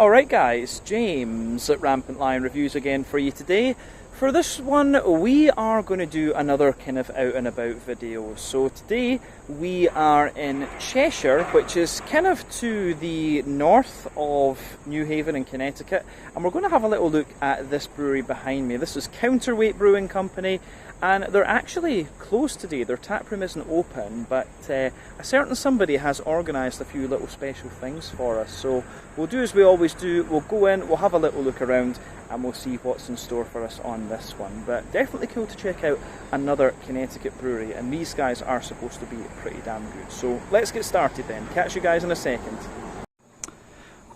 Alright guys, James at Rampant Lion Reviews again for you today. For this one we are going to do another kind of out and about video. So today we are in Cheshire, which is kind of to the north of New Haven in Connecticut, and we're going to have a little look at this brewery behind me. This is Counterweight Brewing Company, and they're actually closed today. Their tap room isn't open, but a certain somebody has organised a few little special things for us. So we'll do as we always do, we'll go in, we'll have a little look around, and we'll see what's in store for us on this one. But definitely cool to check out another Connecticut brewery, and these guys are supposed to be pretty damn good. So let's get started then. Catch you guys in a second.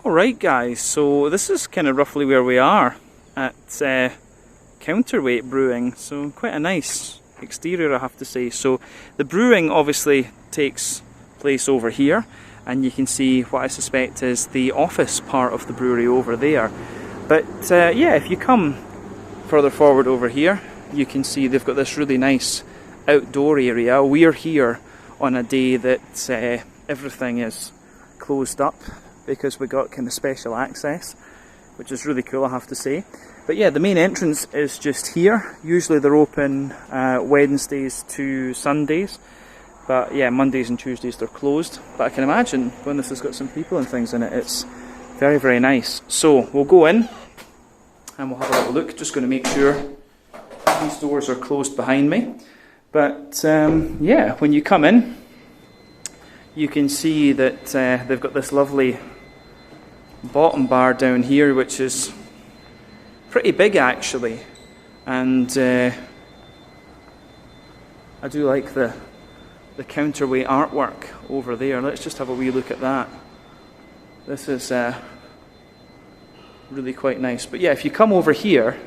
Alright guys, so this is kind of roughly where we are at Counterweight Brewing, so quite a nice exterior I have to say. So the brewing obviously takes place over here, and you can see what I suspect is the office part of the brewery over there. But yeah, if you come further forward over here, you can see they've got this really nice outdoor area. We're here on a day that everything is closed up because we got kind of special access, which is really cool I have to say. But yeah, the main entrance is just here. Usually they're open Wednesdays to Sundays, but yeah, Mondays and Tuesdays they're closed. But I can imagine when this has got some people and things in it, it's very, very nice. So we'll go in and we'll have a little look. Just going to make sure these doors are closed behind me. But yeah, when you come in, you can see that they've got this lovely bottom bar down here, which is pretty big actually, and I do like the counterweight artwork over there. Let's just have a wee look at that. This is really quite nice. But yeah, if you come over here,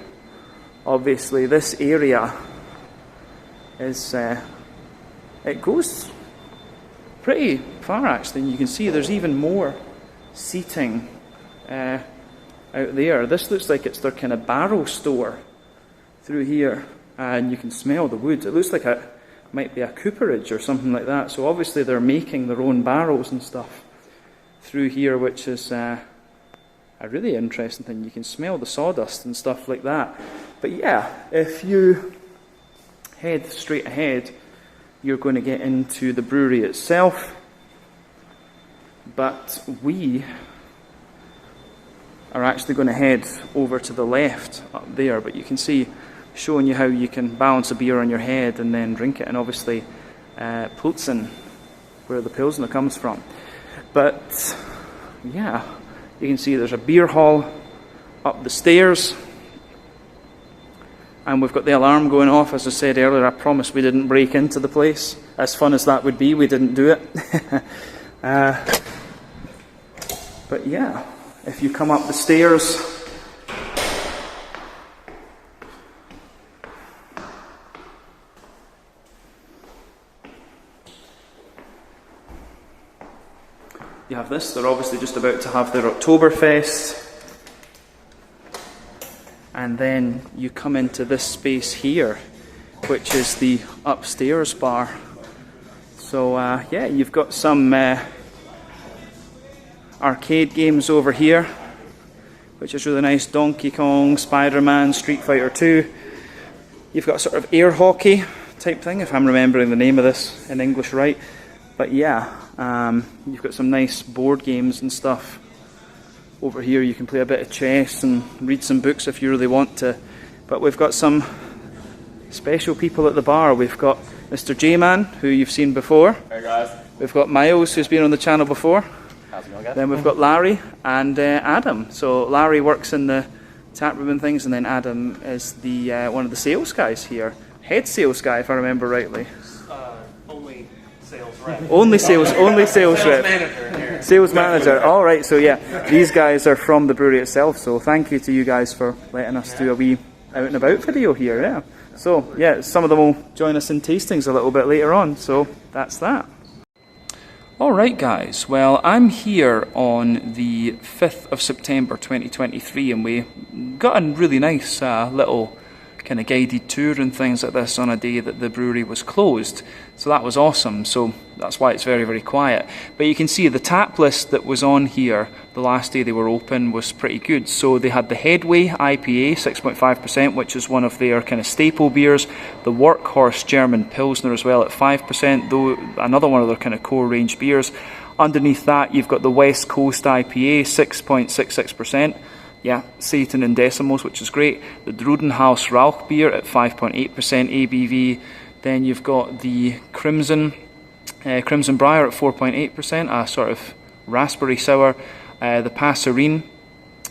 obviously this area is it goes pretty far actually, and you can see there's even more seating out there. This looks like it's their kind of barrel store through here, and you can smell the wood. It looks like it might be a cooperage or something like that. So obviously they're making their own barrels and stuff through here, which is a really interesting thing. You can smell the sawdust and stuff like that. But yeah, if you head straight ahead, you're going to get into the brewery itself. But we are actually going to head over to the left up there, but you can see showing you how you can balance a beer on your head and then drink it, and obviously Pilsen, where the Pilsner comes from. But yeah, you can see there's a beer hall up the stairs, and we've got the alarm going off. As I said earlier, I promise we didn't break into the place. As fun as that would be, we didn't do it. But yeah, if you come up the stairs, you have this. They're obviously just about to have their Oktoberfest. And then you come into this space here, which is the upstairs bar. So yeah, you've got some arcade games over here, which is really nice. Donkey Kong, Spider-Man, Street Fighter 2. You've got a sort of air hockey type thing, if I'm remembering the name of this in English right. But yeah, you've got some nice board games and stuff over here. You can play a bit of chess and read some books if you really want to. But we've got some special people at the bar. We've got Mr. J-Man, who you've seen before. Hey guys. We've got Miles, who's been on the channel before. How's it going, guys? Then we've got Larry and Adam. So Larry works in the tap room and things, and then Adam is the one of the sales guys here. Head sales guy, if I remember rightly. Only sales rep. Only sales rep. Manager here. Sales manager. All right. So yeah, these guys are from the brewery itself. So thank you to you guys for letting us do a wee out and about video here. Yeah. So yeah, some of them will join us in tastings a little bit later on. So that's that. Alright guys, well I'm here on the 5th of September 2023, and we got a really nice little kind of guided tour and things like this on a day that the brewery was closed. So that was awesome. So that's why it's very, very quiet. But you can see the tap list that was on here the last day they were open was pretty good. So they had the Headway IPA, 6.5%, which is one of their kind of staple beers. The Workhorse German Pilsner as well at 5%, though another one of their kind of core range beers. Underneath that, you've got the West Coast IPA, 6.66%. Yeah, Satan in decimals, which is great. The Drudenhaus Rauch beer at 5.8% ABV. Then you've got the Crimson Briar at 4.8%, a sort of raspberry sour. The Passerine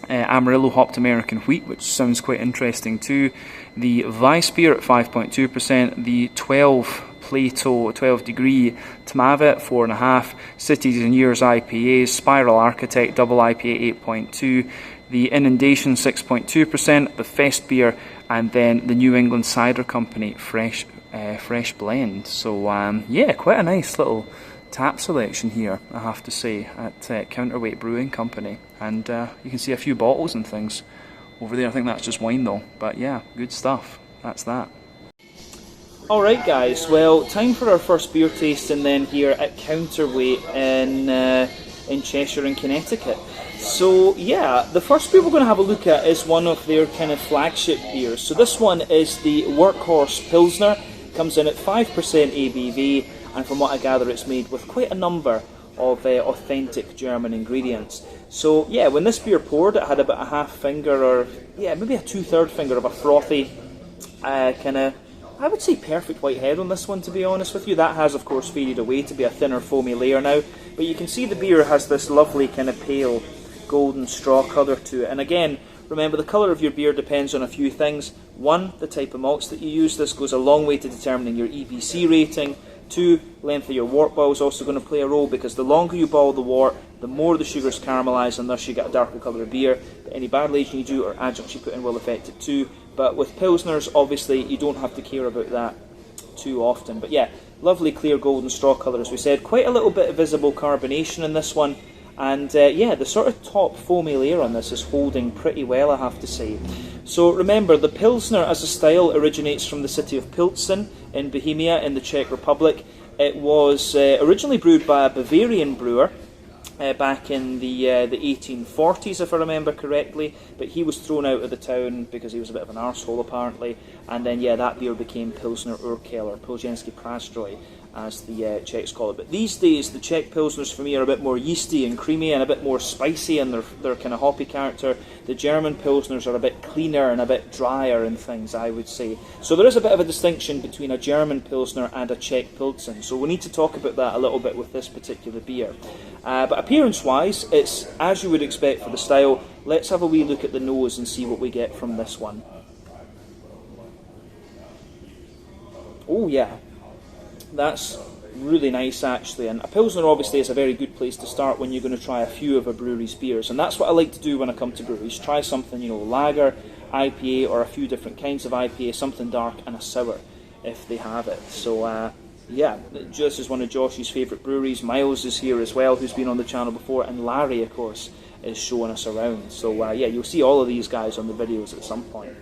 Amarillo hopped American wheat, which sounds quite interesting too. The Weiss beer at 5.2%. The 12 degree Tmave at 4.5%. Cities and Years IPAs, Spiral Architect Double IPA 8.2%. The Inundation 6.2%, the Fest beer, and then the New England Cider Company fresh blend. So yeah, quite a nice little tap selection here, I have to say, at Counterweight Brewing Company. And you can see a few bottles and things over there. I think that's just wine though, but yeah, good stuff. That's that. Alright guys, well, time for our first beer tasting then here at Counterweight in Cheshire in Connecticut. So yeah, the first beer we're going to have a look at is one of their kind of flagship beers. So this one is the Workhorse Pilsner. Comes in at 5% ABV, and from what I gather it's made with quite a number of authentic German ingredients. So yeah, when this beer poured, it had about a half finger, or yeah, maybe a 2/3 finger of a frothy kind of, I would say, perfect white head on this one, to be honest with you. That has of course faded away to be a thinner foamy layer now, but you can see the beer has this lovely kind of pale golden straw colour to it. And again, remember, the colour of your beer depends on a few things. One, the type of malts that you use. This goes a long way to determining your EBC rating. Two, length of your wort boil is also going to play a role, because the longer you boil the wort, the more the sugars caramelise, and thus you get a darker colour of beer. But any barrel aging you do or adjuncts you put in will affect it too. But with Pilsners, obviously, you don't have to care about that too often. But yeah, lovely clear golden straw colour, as we said. Quite a little bit of visible carbonation in this one. And yeah, the sort of top foamy layer on this is holding pretty well, I have to say. So remember, the Pilsner as a style originates from the city of Pilsen in Bohemia in the Czech Republic. It was originally brewed by a Bavarian brewer back in the 1840s, if I remember correctly, but he was thrown out of the town because he was a bit of an arsehole apparently, and then yeah, that beer became Pilsner Urquell, or Pilsenski Prastroj, as the Czechs call it. But these days, the Czech Pilsners for me are a bit more yeasty and creamy and a bit more spicy in their kind of hoppy character. The German Pilsners are a bit cleaner and a bit drier in things, I would say. So there is a bit of a distinction between a German Pilsner and a Czech Pilsen. So we need to talk about that a little bit with this particular beer. But appearance-wise, it's as you would expect for the style. Let's have a wee look at the nose and see what we get from this one. Oh yeah. That's really nice actually, and a Pilsner obviously is a very good place to start when you're going to try a few of a brewery's beers, and that's what I like to do when I come to breweries. Try something, you know, lager, IPA, or a few different kinds of IPA, something dark and a sour if they have it. So yeah, this is one of Josh's favourite breweries. Miles is here as well, who's been on the channel before, and Larry of course is showing us around. So yeah, you'll see all of these guys on the videos at some point.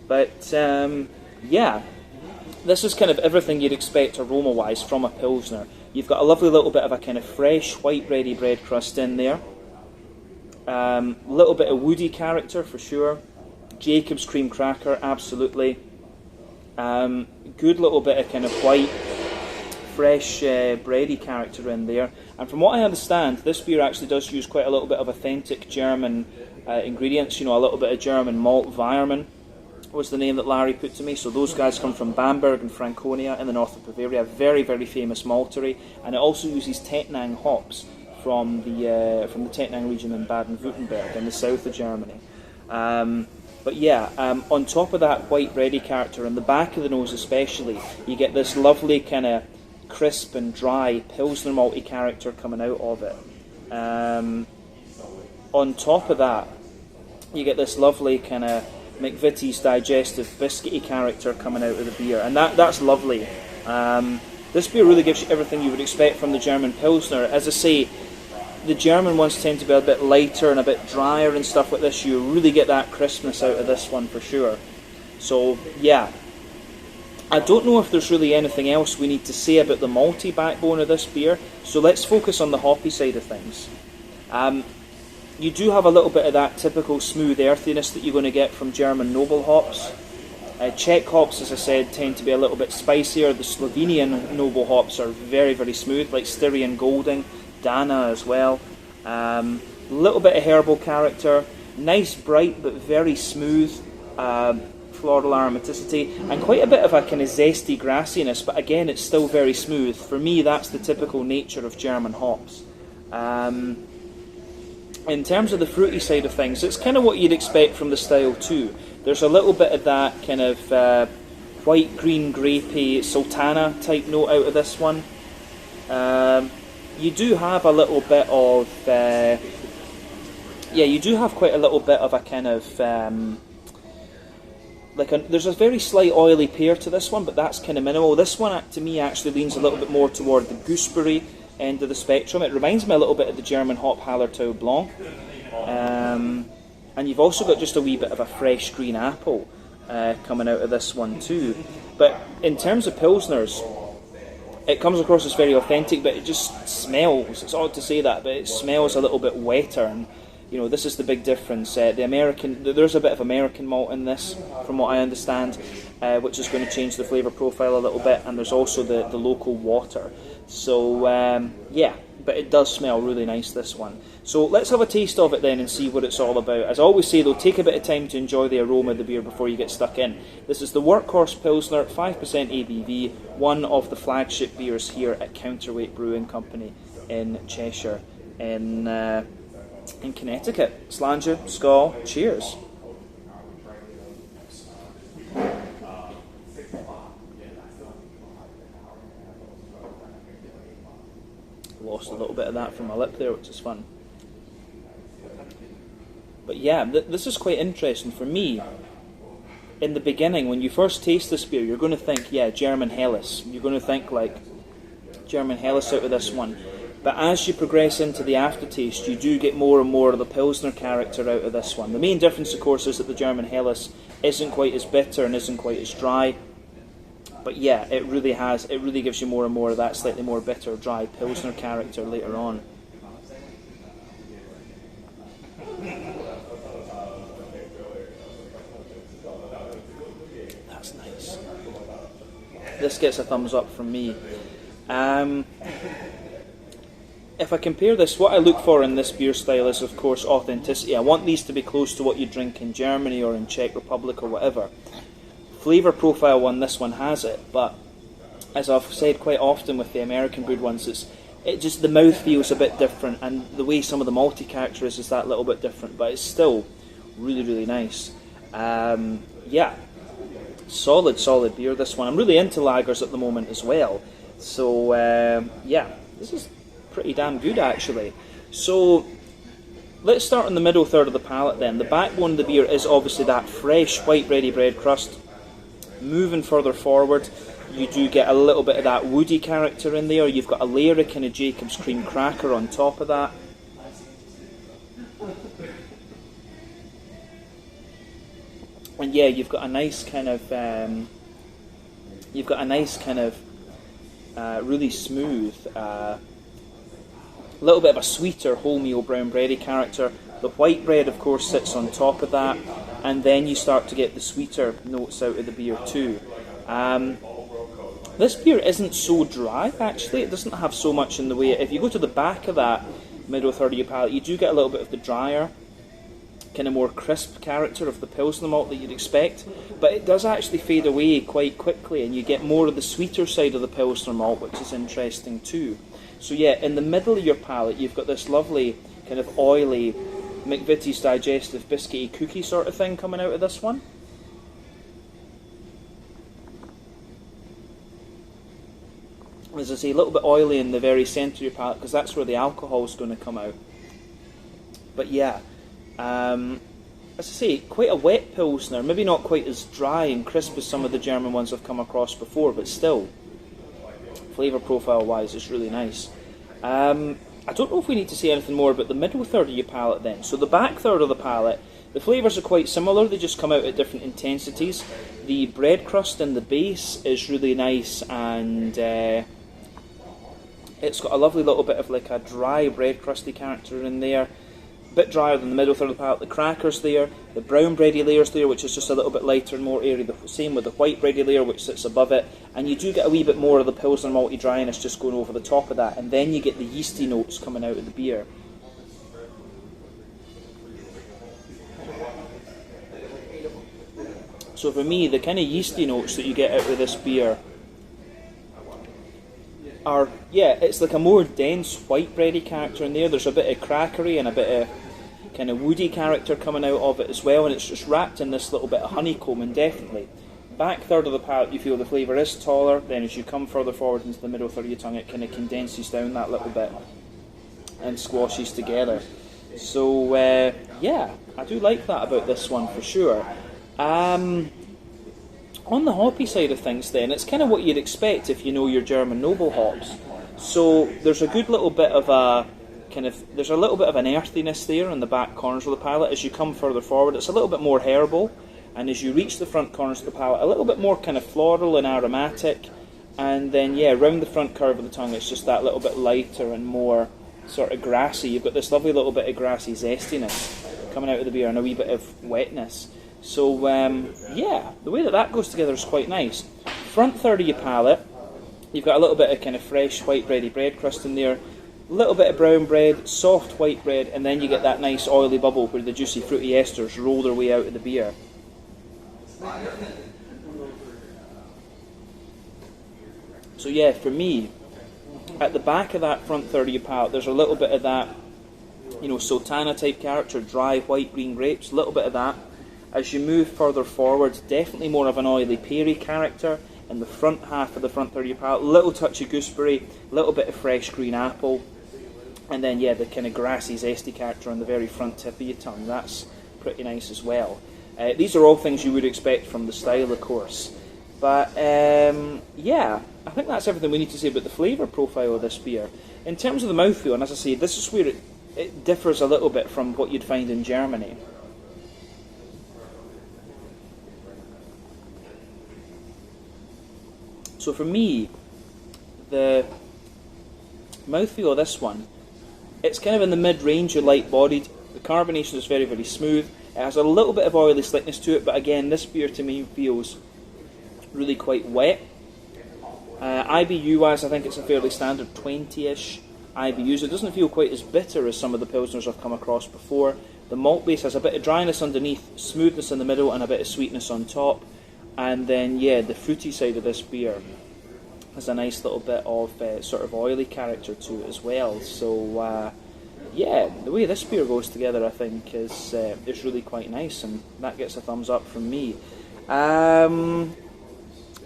But yeah, this is kind of everything you'd expect aroma-wise from a Pilsner. You've got a lovely little bit of a kind of fresh white bready bread crust in there. Little bit of woody character for sure. Jacob's cream cracker, absolutely. Good little bit of kind of white, fresh bready character in there. And from what I understand, this beer actually does use quite a little bit of authentic German ingredients. You know, a little bit of German malt. Weiermann was the name that Larry put to me. So those guys come from Bamberg and Franconia in the north of Bavaria, very, very famous maltery, and it also uses Tettnang hops from the Tettnang region in Baden-Württemberg in the south of Germany. But yeah, on top of that white bready character, in the back of the nose especially, you get this lovely kind of crisp and dry Pilsner malty character coming out of it. On top of that, you get this lovely kind of McVitie's digestive biscuity character coming out of the beer, and that's lovely. This beer really gives you everything you would expect from the German Pilsner. As I say, the German ones tend to be a bit lighter and a bit drier and stuff like this. You really get that crispness out of this one for sure. So yeah, I don't know if there's really anything else we need to say about the malty backbone of this beer, so let's focus on the hoppy side of things. You do have a little bit of that typical smooth earthiness that you're going to get from German noble hops. Czech hops, as I said, tend to be a little bit spicier. The Slovenian noble hops are very, very smooth, like Styrian Golding, Dana as well. Little bit of herbal character, nice bright but very smooth floral aromaticity, and quite a bit of a kind of zesty grassiness, but again it's still very smooth. For me, that's the typical nature of German hops. In terms of the fruity side of things, it's kind of what you'd expect from the style too. There's a little bit of that kind of white, green, grapey, sultana type note out of this one. You do have a little bit of, you do have quite a little bit of a kind of, there's a very slight oily pear to this one, but that's kind of minimal. This one, to me, actually leans a little bit more toward the gooseberry end of the spectrum. It reminds me a little bit of the German hop Hallertau Blanc. And you've also got just a wee bit of a fresh green apple coming out of this one too. But in terms of Pilsners, it comes across as very authentic, but it just smells, it's odd to say that, but it smells a little bit wetter. And you know, this is the big difference. There's a bit of American malt in this, from what I understand, which is going to change the flavour profile a little bit, and there's also the local water. So, yeah, but it does smell really nice, this one. So let's have a taste of it then and see what it's all about. As I always say though, take a bit of time to enjoy the aroma of the beer before you get stuck in. This is the Workhorse Pilsner, 5% ABV, one of the flagship beers here at Counterweight Brewing Company in Cheshire, in Connecticut. Slàinte, skål, cheers. Lost a little bit of that from my lip there, which is fun. But yeah, this is quite interesting for me. In the beginning, when you first taste this beer, you're going to think, yeah, German Helles. You're going to think like German Helles out of this one. But as you progress into the aftertaste, you do get more and more of the Pilsner character out of this one. The main difference, of course, is that the German Helles isn't quite as bitter and isn't quite as dry. But yeah, it really gives you more and more of that slightly more bitter, dry Pilsner character later on. That's nice. This gets a thumbs up from me. If I compare this, what I look for in this beer style is, of course, authenticity. I want these to be close to what you drink in Germany or in Czech Republic or whatever. Flavour profile on this one has it, but as I've said quite often with the American brewed ones, the mouth feels a bit different, and the way some of the malty character is that little bit different, but it's still really, really nice. Yeah, solid beer, this one. I'm really into lagers at the moment as well, so yeah, this is pretty damn good actually. So let's start in the middle third of the palate then. The backbone of the beer is obviously that fresh white bready bread crust. Moving further forward, you do get a little bit of that woody character in there. You've got a layer of kind of Jacob's cream cracker on top of that. And yeah, you've got a nice kind of really smooth, little bit of a sweeter wholemeal brown bready character. The white bread, of course, sits on top of that, and then you start to get the sweeter notes out of the beer too. This beer isn't so dry, actually. It doesn't have so much in the way. If you go to the back of that middle third of your palate, you do get a little bit of the drier, kind of more crisp character of the Pilsner malt that you'd expect, but it does actually fade away quite quickly, and you get more of the sweeter side of the Pilsner malt, which is interesting too. So yeah, in the middle of your palate, you've got this lovely kind of oily McVitie's digestive biscuity cookie sort of thing coming out of this one. As I say, a little bit oily in the very centre of your palate, because that's where the alcohol is going to come out. But yeah, as I say, quite a wet Pilsner, maybe not quite as dry and crisp as some of the German ones I've come across before, but still, flavour profile wise, it's really nice. I don't know if we need to say anything more about the middle third of your palate then. So the back third of the palate The flavours are quite similar, they just come out at different intensities. The bread crust in the base is really nice, and it's got a lovely little bit of like a dry bread crusty character in there. A bit drier than the middle third of the palate. The crackers there, the brown bready layers there, which is just a little bit lighter and more airy. The same with the white bready layer, which sits above it. And you do get a wee bit more of the Pilsner malty dryness just going over the top of that. And then you get the yeasty notes coming out of the beer. So for me, the kind of yeasty notes that you get out of this beer are, yeah, it's like a more dense white bready character in there. There's a bit of crackery and a bit of kind of woody character coming out of it as well, and it's just wrapped in this little bit of honeycomb. And definitely, back third of the palate you feel the flavour is taller, then as you come further forward into the middle third of your tongue it kind of condenses down that little bit and squashes together. So yeah, I do like that about this one for sure. On the hoppy side of things then, it's kind of what you'd expect if you know your German noble hops. So there's a good little bit of a there's a little bit of an earthiness there in the back corners of the palate. As you come further forward, it's a little bit more herbal, and as you reach the front corners of the palate, a little bit more kind of floral and aromatic, and then yeah, round the front curve of the tongue, it's just that little bit lighter and more sort of grassy. You've got this lovely little bit of grassy zestiness coming out of the beer and a wee bit of wetness. So yeah, the way that goes together is quite nice. Front third of your palate, you've got a little bit of kind of fresh white bready bread crust in there, a little bit of brown bread, soft white bread, and then you get that nice oily bubble where the juicy fruity esters roll their way out of the beer. So yeah, for me, at the back of that front third of your palate, there's a little bit of that, you know, sultana type character, dry white green grapes, a little bit of that. As you move further forward, definitely more of an oily peary character in the front half of the front third of your palate. Little touch of gooseberry, little bit of fresh green apple, and then yeah, the kind of grassy, zesty character on the very front tip of your tongue. That's pretty nice as well. These are all things you would expect from the style, of course. But yeah, I think that's everything we need to say about the flavour profile of this beer. In terms of the mouthfeel, and as I say, this is where it differs a little bit from what you'd find in Germany. So for me, the mouthfeel of this one, it's kind of in the mid-range of light-bodied. The carbonation is very, very smooth. It has a little bit of oily slickness to it, but again, this beer to me feels really quite wet. IBU-wise, I think it's a fairly standard 20-ish IBUs. It doesn't feel quite as bitter as some of the Pilsners I've come across before. The malt base has a bit of dryness underneath, smoothness in the middle, and a bit of sweetness on top. And then, yeah, the fruity side of this beer has a nice little bit of sort of oily character to it as well. So, yeah, the way this beer goes together, I think, is really quite nice, and that gets a thumbs up from me.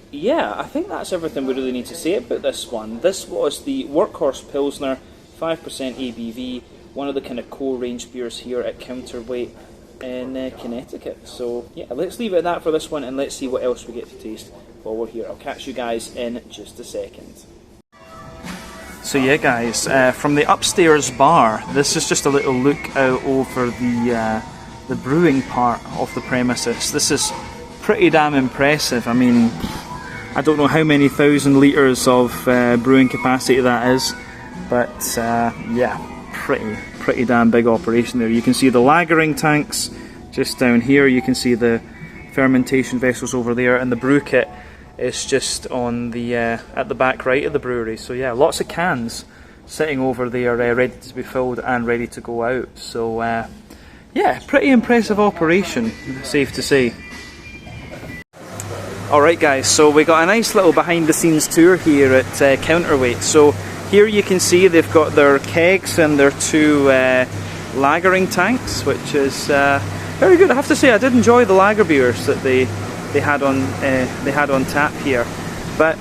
Yeah, I think that's everything we really need to say about this one. This was the Workhorse Pilsner, 5% ABV, one of the kind of core range beers here at Counterweight in Connecticut. So yeah, let's leave it at that for this one, and let's see what else we get to taste while we're here. I'll catch you guys in just a second. So yeah guys, from the upstairs bar, this is just a little look out over the brewing part of the premises. This is pretty damn impressive. I mean, I don't know how many thousand litres of brewing capacity that is, but yeah, pretty damn big operation there. You can see the lagering tanks just down here, you can see the fermentation vessels over there, and the brew kit is just on the at the back right of the brewery. So yeah, lots of cans sitting over there ready to be filled and ready to go out. So yeah, pretty impressive operation, safe to say. Alright guys, so we got a nice little behind the scenes tour here at Counterweight. So here you can see they've got their kegs and their two lagering tanks, which is very good. I have to say, I did enjoy the lager beers that they had on tap here. But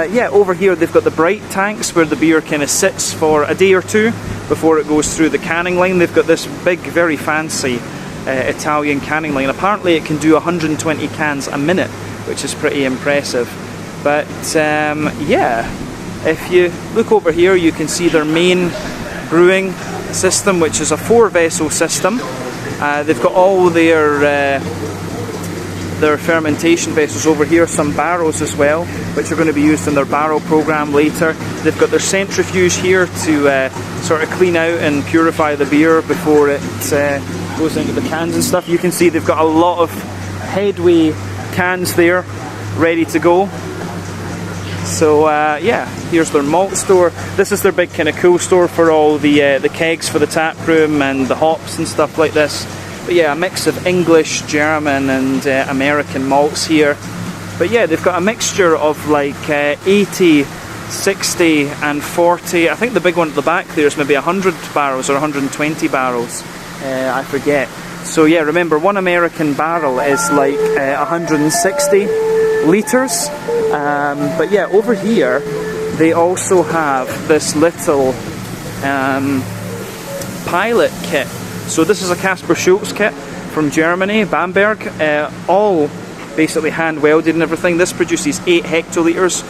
yeah, over here they've got the bright tanks where the beer kind of sits for a day or two before it goes through the canning line. They've got this big, very fancy Italian canning line. Apparently it can do 120 cans a minute, which is pretty impressive. But yeah, if you look over here, you can see their main brewing system, which is a 4-vessel system. They've got all their fermentation vessels over here, some barrels as well, which are going to be used in their barrel program later. They've got their centrifuge here to sort of clean out and purify the beer before it goes into the cans and stuff. You can see they've got a lot of Headway cans there ready to go. So yeah, here's their malt store. This is their big kind of cool store for all the kegs for the tap room and the hops and stuff like this. But yeah, a mix of English, German and American malts here. But yeah, they've got a mixture of like 80, 60 and 40. I think the big one at the back there is maybe 100 barrels or 120 barrels. I forget. So yeah, remember, one American barrel is like 160 litres. But yeah, over here they also have this little pilot kit. So this is a Kasper Schultz kit from Germany, Bamberg, all basically hand welded and everything. This produces 8 hectolitres,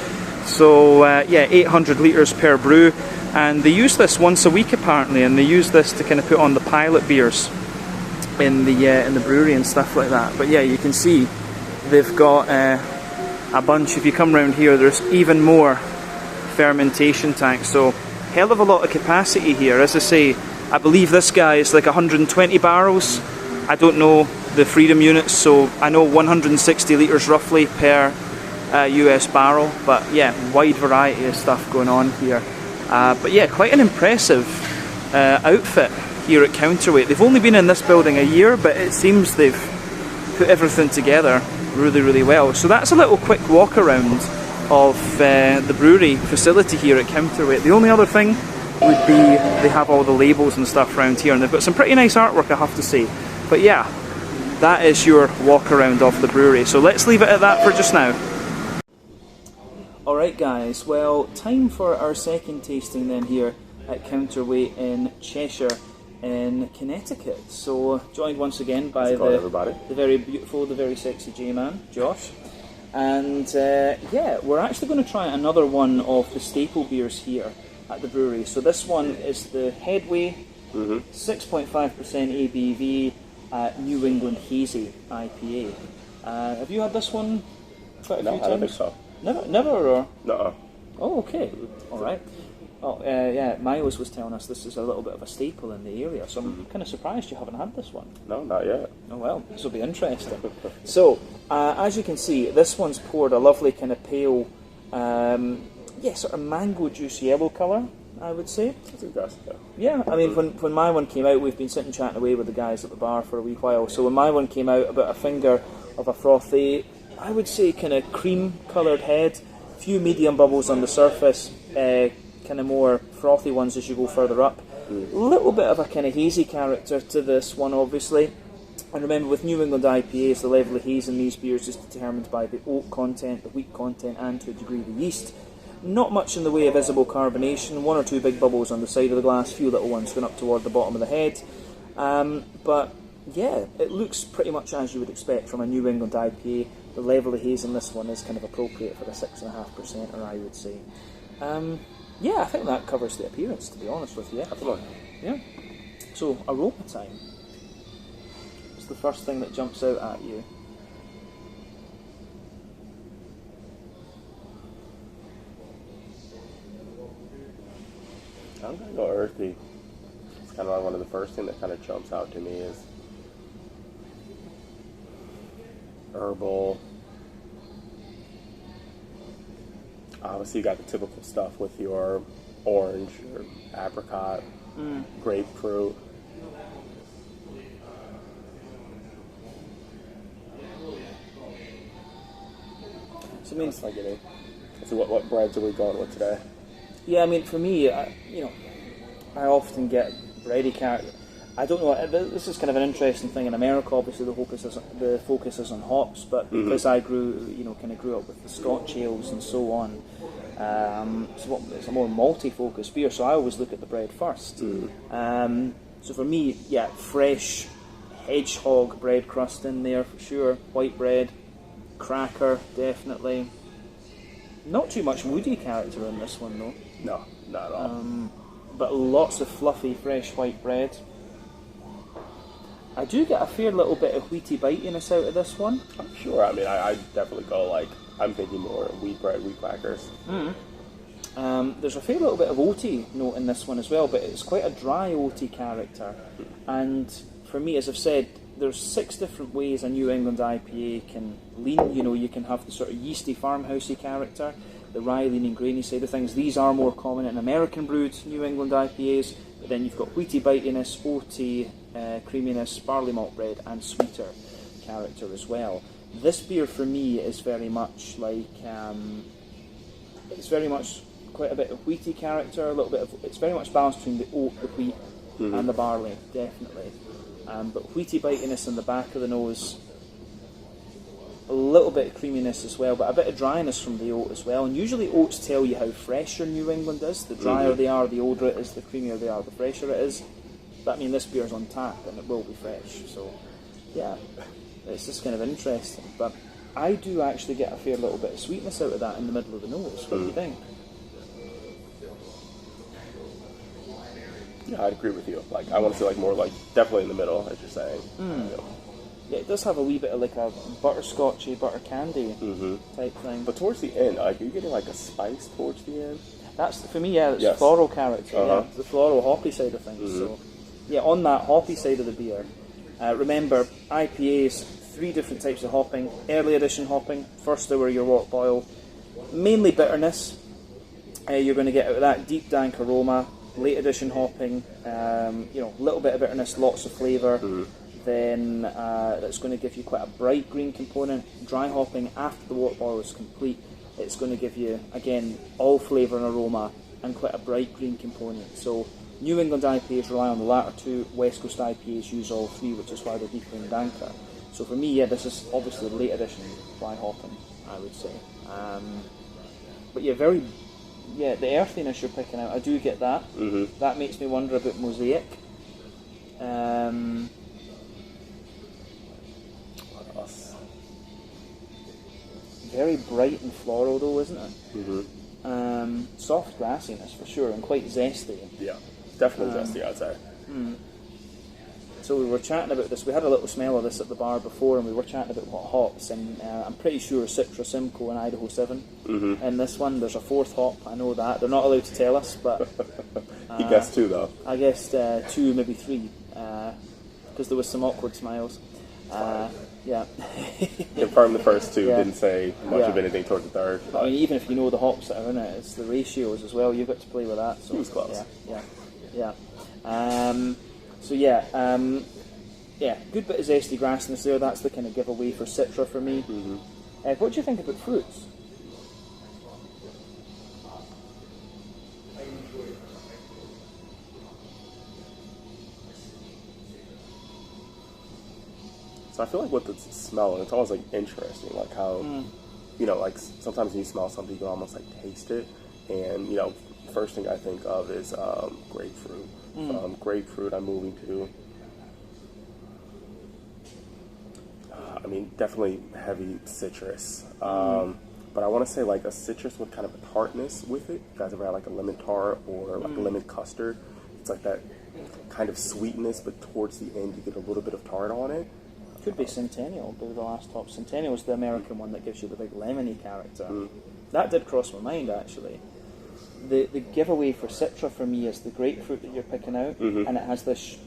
so yeah, 800 litres per brew, and they use this once a week apparently, and they use this to kind of put on the pilot beers in the brewery and stuff like that. But yeah, you can see they've got a bunch. If you come around here, there's even more fermentation tanks, so hell of a lot of capacity here. As I say, I believe this guy is like 120 barrels. I don't know the freedom units, so I know 160 litres roughly per US barrel. But yeah, wide variety of stuff going on here. But yeah, quite an impressive outfit here at Counterweight. They've only been in this building a year, but it seems they've put everything together really, really well. So that's a little quick walk around of the brewery facility here at Counterweight. The only other thing would be they have all the labels and stuff around here, and they've got some pretty nice artwork, I have to say. But yeah, that is your walk around of the brewery. So let's leave it at that for just now. Alright guys, well, time for our second tasting then here at Counterweight in Cheshire in Connecticut. So joined once again by the very beautiful, the very sexy J-Man, Josh. And yeah, we're actually going to try another one of the staple beers here at the brewery. So this one is the Headway 6.5% ABV New England Hazy IPA. Have you had this one quite a few times? No, I don't think so. Never or? No. Oh, okay. All right. Oh, yeah, Miles was telling us this is a little bit of a staple in the area, so I'm kind of surprised you haven't had this one. No, not yet. Oh well, this will be interesting. So, as you can see, this one's poured a lovely kind of pale, yeah, sort of mango juice yellow colour, I would say. That's interesting. Yeah, I mean, when my one came out, we've been sitting chatting away with the guys at the bar for a wee while, so when my one came out, about a finger of a frothy, I would say kind of cream coloured head, few medium bubbles on the surface, kind of more frothy ones as you go further up. A little bit of a kind of hazy character to this one, obviously. And remember, with New England IPAs, the level of haze in these beers is determined by the oak content, the wheat content, and to a degree the yeast. Not much in the way of visible carbonation, 1 or 2 big bubbles on the side of the glass, few little ones going up toward the bottom of the head. But yeah, it looks pretty much as you would expect from a New England IPA. The level of haze in this one is kind of appropriate for the 6.5%, or I would say. Yeah, I think that covers the appearance, to be honest with you. Yeah. So, aroma time. What's the first thing that jumps out at you? I'm going to go earthy. It's kind of like one of the first things that kind of jumps out to me is herbal. Obviously, you got the typical stuff with your orange, your apricot, grapefruit. So, I mean, so what breads are we going with today? Yeah, I mean, for me, I often get bready character. I don't know. This is kind of an interesting thing in America. Obviously, the focus is on hops, but because I grew up with the Scotch ales and so on, it's a more malty-focused beer. So I always look at the bread first. So for me, yeah, fresh hedgehog bread crust in there for sure. White bread, cracker, definitely. Not too much woody character in this one though. No, not at all. But lots of fluffy, fresh white bread. I do get a fair little bit of wheaty bitiness out of this one. I'm sure. I mean, I definitely go like, I'm thinking more wheat bread, wheat crackers. There's a fair little bit of oaty note in this one as well, but it's quite a dry oaty character. And for me, as I've said, there's 6 different ways a New England IPA can lean. You know, you can have the sort of yeasty, farmhousey character, the rye leaning, grainy side of things. These are more common in American brewed New England IPAs, but then you've got wheaty bitiness, oaty, creaminess, barley malt bread, and sweeter character as well. This beer for me is very much like, it's very much quite a bit of wheaty character, a little bit of, it's very much balanced between the oat, the wheat, and the barley, definitely. But wheaty bitiness in the back of the nose, a little bit of creaminess as well, but a bit of dryness from the oat as well. And usually oats tell you how fresh your New England is. The drier they are, the older it is, the creamier they are, the fresher it is. But I mean, this beer's on tap and it will be fresh. So, yeah, it's just kind of interesting. But I do actually get a fair little bit of sweetness out of that in the middle of the nose. What do you think? Yeah, I'd agree with you. Like, I want to say like more like definitely in the middle, as you're saying. You know. Yeah, it does have a wee bit of like a butterscotchy, butter candy type thing. But towards the end, like, are you getting like a spice towards the end? That's for me, yeah. It's the floral character, yeah, the floral hoppy side of things. So, yeah, on that hoppy side of the beer, remember IPAs, 3 different types of hopping. Early edition hopping, first hour your wort boil, mainly bitterness. You're going to get out of that deep dank aroma. Late edition hopping, you know, a little bit of bitterness, lots of flavour. Then that's going to give you quite a bright green component. Dry hopping after the wort boil is complete, it's going to give you, again, all flavour and aroma and quite a bright green component. So New England IPAs rely on the latter 2, West Coast IPAs use all 3, which is why they're deeper and danker. So for me, yeah, this is obviously late edition dry hopping, I would say. But yeah, the earthiness you're picking out, I do get that. That makes me wonder about Mosaic. What else? Very bright and floral though, isn't it? Soft grassiness for sure, and quite zesty. Yeah, definitely zesty, I'd say. So we were chatting about this, we had a little smell of this at the bar before, and we were chatting about what hops, and I'm pretty sure Citra, Simcoe and Idaho 7. In this one, there's a 4th hop, I know that. They're not allowed to tell us, but... You guessed 2, though. I guessed 2, maybe 3, because there was some awkward smiles. Yeah. Confirmed the first 2, didn't say much of anything towards the third. I mean, even if you know the hops that are in it, it's the ratios as well, you've got to play with that. So, it was close. Yeah. So yeah, good bit of zesty grassiness there. That's the kind of giveaway for Citra for me. What do you think about fruits? So I feel like with the smell, it's always like interesting, like how, you know, like sometimes when you smell something, you can almost like taste it. And, you know, first thing I think of is grapefruit. From grapefruit, I'm moving to, I mean, definitely heavy citrus. But I want to say like a citrus with kind of a tartness with it. You guys ever had like a lemon tart or like a lemon custard? It's like that kind of sweetness, but towards the end you get a little bit of tart on it. Could be Centennial, be the last hop. Centennial is the American one that gives you the big lemony character. That did cross my mind actually. The giveaway for Citra for me is the grapefruit that you're picking out, and it has this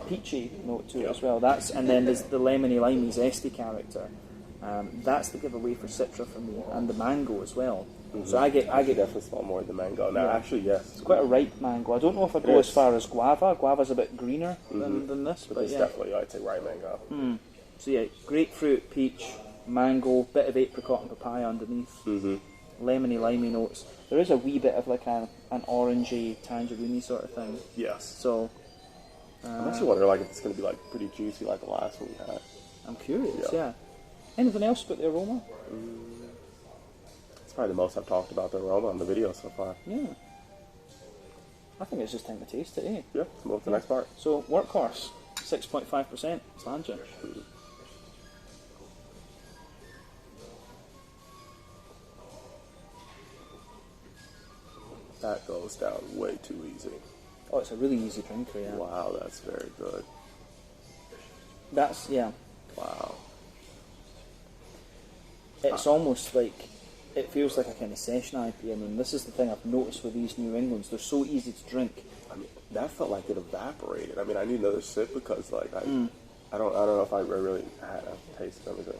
peachy note to it as well. And then there's the lemony, limey, zesty character. That's the giveaway for Citra for me, and the mango as well. So I get definitely smell more of the mango. Now, actually, yes, it's quite a ripe mango. I don't know if I'd go as far as guava. Guava's a bit greener than this, but it's definitely, I'd say, ripe mango. So yeah, grapefruit, peach, mango, bit of apricot and papaya underneath. Lemony, limey notes. There is a wee bit of like an orangey, tangerine sort of thing. Yes. So I'm actually wondering like if it's going to be like pretty juicy like the last one we had. I'm curious. Yeah. Anything else about the aroma? It's probably the most I've talked about the aroma on the video so far. Yeah. I think it's just time to taste it, eh? Yeah. Let's move to the next part. So Workhorse, 6.5% Slanja. That goes down way too easy. Oh, it's a really easy drinker, yeah. Wow, that's very good. That's, yeah. Wow. It's almost like, it feels like a kind of session IPA. I mean, this is the thing I've noticed with these New Englands. They're so easy to drink. I mean, that felt like it evaporated. I mean, I need another sip because, like, I don't know if I really had a taste of everything.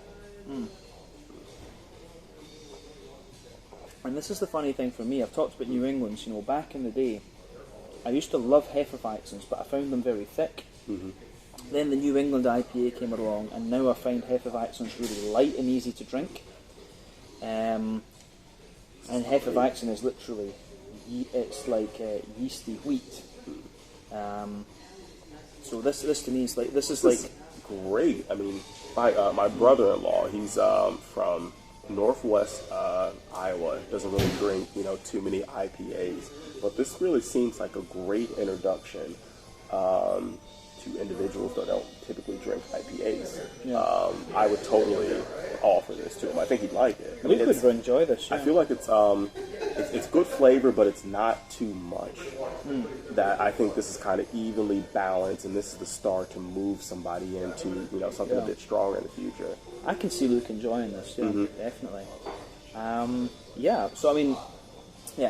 And this is the funny thing for me. I've talked about New Englands. You know, back in the day, I used to love Hefeweizens, but I found them very thick. Then the New England IPA came along, and now I find Hefeweizens really light and easy to drink. And Hefeweizen is literally, it's like yeasty wheat. So this to me is like, this is great. I mean, my brother-in-law, he's from Northwest Iowa, doesn't really drink, too many IPAs, but this really seems like a great introduction to individuals that don't typically drink IPAs. I would totally offer this to him. I think he'd like it. I mean, would enjoy this. I feel like it's good flavor, but it's not too much. That I think this is kind of evenly balanced, and this is the start to move somebody into something a bit stronger in the future. I can see Luke enjoying this. Yeah, definitely. So I mean,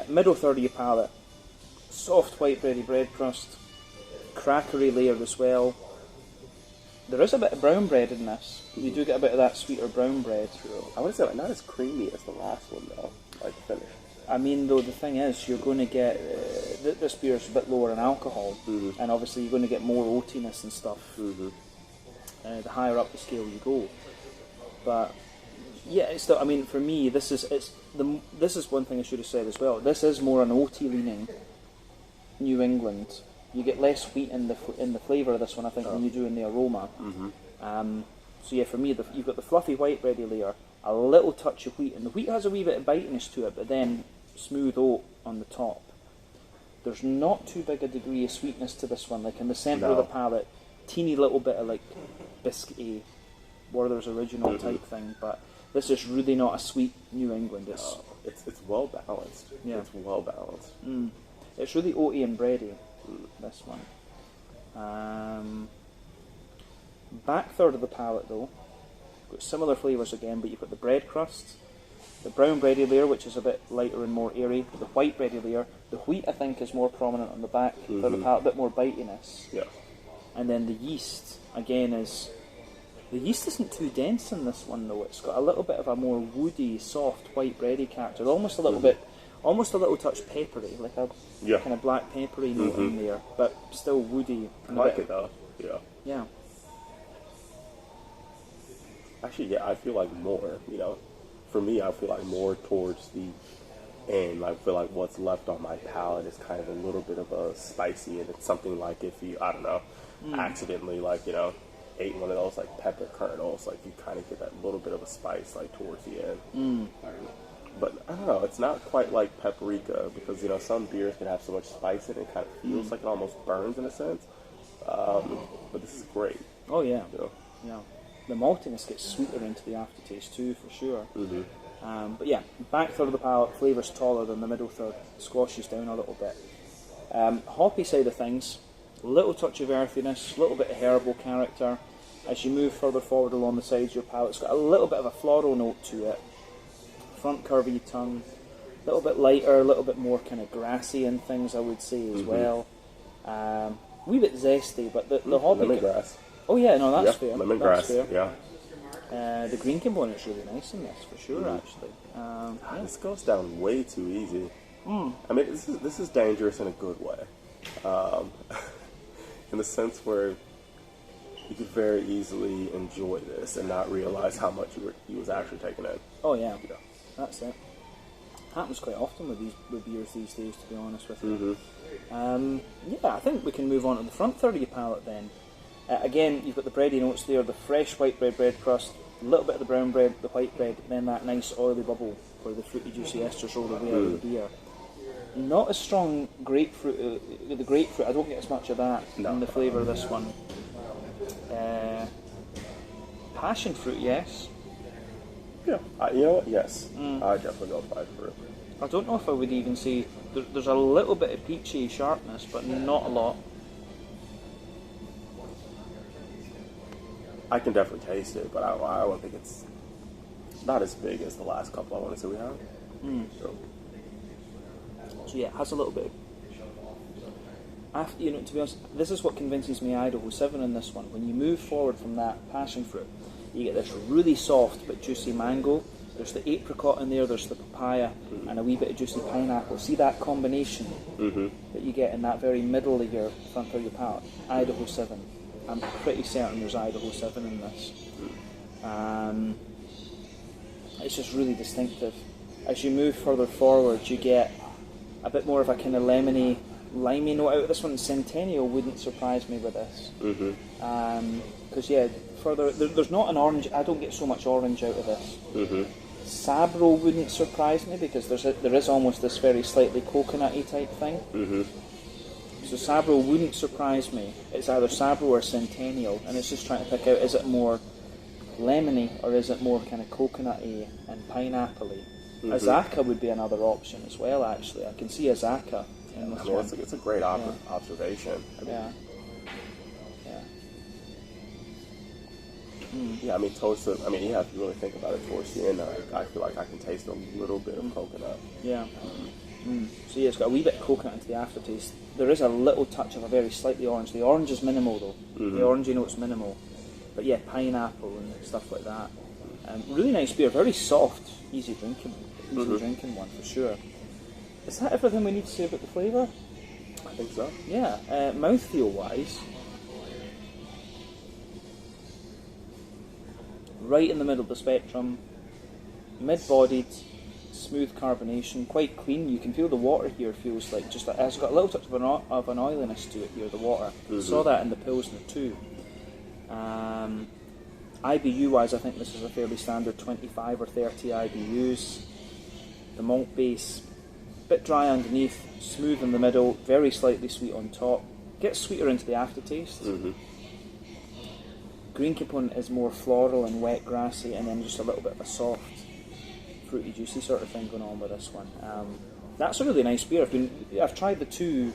middle third of your palate, soft white bready bread crust, crackery layer as well. There is a bit of brown bread in this. You do get a bit of that sweeter brown bread. I would say like not as creamy as the last one though, like the finish. I mean, though, the thing is, you're going to get this beer is a bit lower in alcohol, and obviously you're going to get more oatiness and stuff. The higher up the scale you go, but yeah, it's still. I mean, for me, this is one thing I should have said as well. This is more an oaty leaning New England. You get less wheat in the flavour of this one, I think, than you do in the aroma. So yeah, for me, you've got the fluffy white bready layer, a little touch of wheat, and the wheat has a wee bit of bitiness to it, but then smooth oat on the top. There's not too big a degree of sweetness to this one. Like in the centre of the palate, teeny little bit of like biscuity, Werther's Original type thing, but this is really not a sweet New England. It's well balanced. Yeah, it's well balanced. It's really oaty and bready. This one. Back third of the palate though, got similar flavours again, but you've got the bread crust, the brown bready layer, which is a bit lighter and more airy, the white bready layer. The wheat, I think, is more prominent on the back third of the palate, a bit more bitiness. Yeah. And then the yeast, again, the yeast isn't too dense in this one though. It's got a little bit of a more woody, soft, white bready character, almost a little bit. Almost a little touch peppery, like a kind of black peppery note in there, but still woody. I like it though. Yeah. Actually, I feel like more. For me, I feel like more towards the end. I feel like what's left on my palate is kind of a little bit of a spicy, and it's something like if you, I don't know, accidentally ate one of those like pepper kernels, like you kind of get that little bit of a spice like towards the end. But I don't know, it's not quite like paprika because some beers can have so much spice in it, it kind of feels like it almost burns in a sense. But this is great. Oh yeah, yeah. The maltiness gets sweeter into the aftertaste too, for sure. But yeah, back third of the palate, flavour's taller than the middle third, squashes down a little bit. Hoppy side of things, a little touch of earthiness, a little bit of herbal character. As you move further forward along the sides of your palate, it's got a little bit of a floral note to it. Front curvy tongue, a little bit lighter, a little bit more kind of grassy and things, I would say as well. A wee bit zesty, but the hoppy... Lemongrass. Oh yeah, no, that's fair. Lemongrass, The green component's really nice in this, for sure, actually. This goes down way too easy. I mean, this is dangerous in a good way. In the sense where you could very easily enjoy this and not realize how much you was actually taking in. Oh yeah. That's it. Happens quite often with beers these days, to be honest with you. I think we can move on to the front third of your palate then. Again, you've got the bready notes there, the fresh white bread crust, a little bit of the brown bread, the white bread, and then that nice oily bubble where the fruity juicy esters roll away out of the beer. Not as strong grapefruit, the grapefruit, I don't get as much of that in the flavour of this one. Passion fruit, yes. Yeah, you know what? Yes, I definitely go with passion fruit. I don't know if I would even say there's a little bit of peachy sharpness, but not a lot. I can definitely taste it, but I don't think it's not as big as the last couple I want to say we have. So yeah, it has a little bit. After, you know, to be honest, this is what convinces me Idaho 7 in this one. When you move forward from that passion fruit, you get this really soft but juicy mango. There's the apricot in there, there's the papaya, and a wee bit of juicy pineapple. See that combination that you get in that very middle of your front of your palate? Idaho 7. I'm pretty certain there's Idaho 7 in this. It's just really distinctive. As you move further forward, you get a bit more of a kind of lemony, limey note out of this one. Centennial wouldn't surprise me with this. Because yeah, further, there's not an orange. I don't get so much orange out of this. Sabro wouldn't surprise me because there is almost this very slightly coconutty type thing. So Sabro wouldn't surprise me. It's either Sabro or Centennial, and it's just trying to pick out, is it more lemony or is it more kind of coconutty and pineapple-y? Azaka would be another option as well, actually. I can see Azaka in this one. It's a great observation. Yeah. Yeah, I mean, toast. I mean, yeah, if you really think about it, towards the end, I feel like I can taste a little bit of coconut. Yeah. So yeah, it's got a wee bit of coconut into the aftertaste. There is a little touch of a very slightly orange. The orange is minimal though. The orangey note's minimal. But yeah, pineapple and stuff like that. Really nice beer, very soft, easy drinking one for sure. Is that everything we need to say about the flavour? I think so. Yeah, mouthfeel wise, right in the middle of the spectrum, mid-bodied, smooth carbonation, quite clean. You can feel the water here feels like just it's got a little touch of an oiliness to it here, the water. Saw that in the Pilsner too. IBU wise, I think this is a fairly standard 25 or 30 IBUs. The malt base, bit dry underneath, smooth in the middle, very slightly sweet on top. Gets sweeter into the aftertaste. Green component is more floral and wet grassy, and then just a little bit of a soft, fruity, juicy sort of thing going on with this one. That's a really nice beer. I've tried the two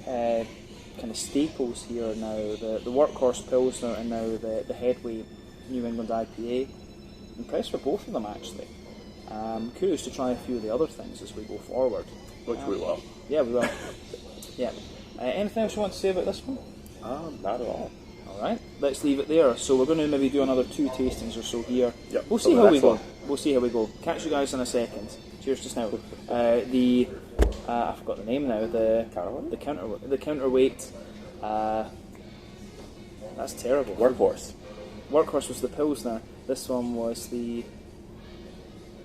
kind of staples here now, the Workhorse Pilsner and now the Headway New England IPA. Impressed with both of them actually. Curious to try a few of the other things as we go forward. Which we will. Yeah, we will. Yeah. Anything else you want to say about this one? Not at all. Alright, let's leave it there. So we're going to maybe do another 2 tastings or so here. Yep. We'll see how we go. We'll see how we go. Catch you guys in a second. Cheers just now. I forgot the name now. The counterweight. That's terrible. Workhorse. Workhorse was the Pilsner. This one was the.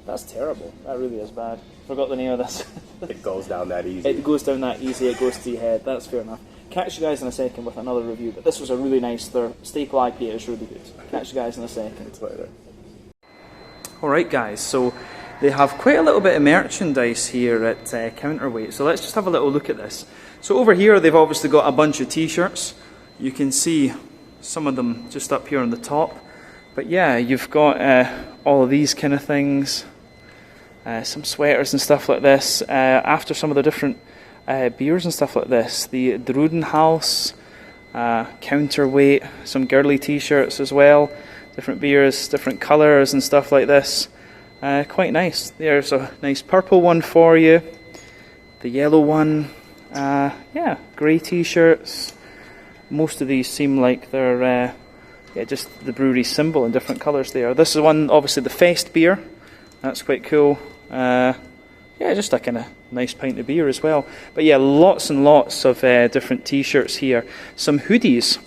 That's terrible. That really is bad. Forgot the name of this. It goes down that easy. It goes down that easy. It goes to your head. That's fair enough. Catch you guys in a second with another review. But this was a really nice. Their staple IPA is really good. Catch you guys in a second. Later. Alright guys, so they have quite a little bit of merchandise here at Counterweight. So let's just have a little look at this. So over here they've obviously got a bunch of t-shirts. You can see some of them just up here on the top. But yeah, you've got all of these kind of things. Some sweaters and stuff like this. After some of the different beers and stuff like this. The Drudenhaus, Counterweight, some girly t-shirts as well. Different beers, different colours and stuff like this. Quite nice. There's a nice purple one for you. The yellow one. Yeah, grey t-shirts. Most of these seem like they're just the brewery symbol in different colours there. This is one, obviously the Fest beer. That's quite cool. Yeah, just a kind of nice pint of beer as well. But yeah, lots and lots of different t-shirts here. Some hoodies